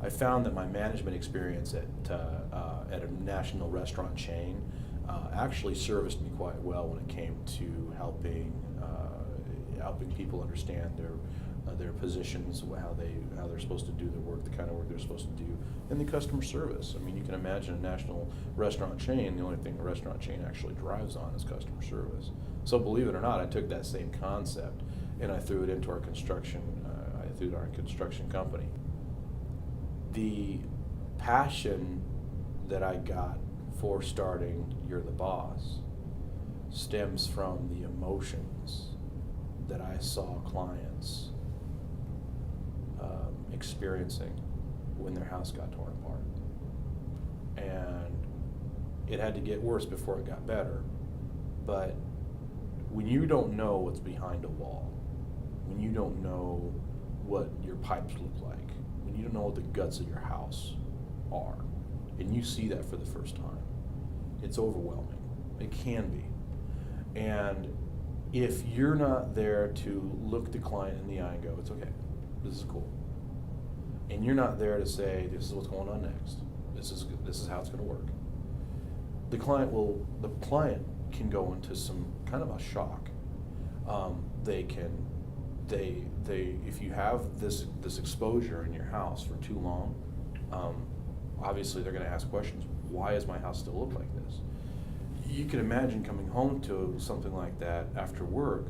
I found that my management experience at a national restaurant chain actually serviced me quite well when it came to helping people understand their positions, how they're supposed to do their work, the kind of work they're supposed to do, and the customer service. I mean, you can imagine a national restaurant chain, the only thing a restaurant chain actually drives on is customer service. So believe it or not, I took that same concept and I threw it into our construction. I threw it in our construction company. The passion that I got for starting You're the Boss stems from the emotions that I saw clients experiencing when their house got torn apart. And it had to get worse before it got better. But when you don't know what's behind a wall, when you don't know what your pipes look like, when you don't know what the guts of your house are, and you see that for the first time, it's overwhelming. It can be. And if you're not there to look the client in the eye and go, it's okay, this is cool, and you're not there to say, this is what's going on next, this is how it's going to work, the client can go into some kind of a shock. If you have this exposure in your house for too long, obviously they're going to ask questions. Why does my house still look like this? You can imagine coming home to something like that after work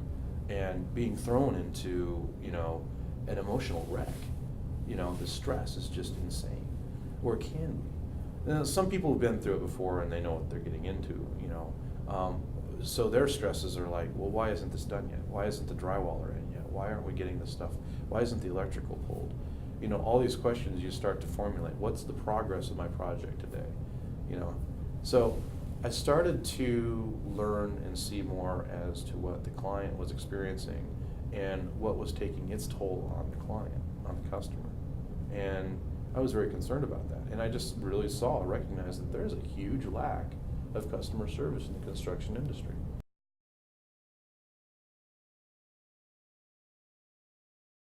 and being thrown into, an emotional wreck. The stress is just insane, or it can be. Now, some people have been through it before and they know what they're getting into, so their stresses are like, well, why isn't this done yet? Why isn't the drywaller in yet? Why aren't we getting this stuff? Why isn't the electrical pulled? All these questions you start to formulate. What's the progress of my project today? So I started to learn and see more as to what the client was experiencing and what was taking its toll on the client, on the customer. And I was very concerned about that. And I just really recognized that there's a huge lack of customer service in the construction industry.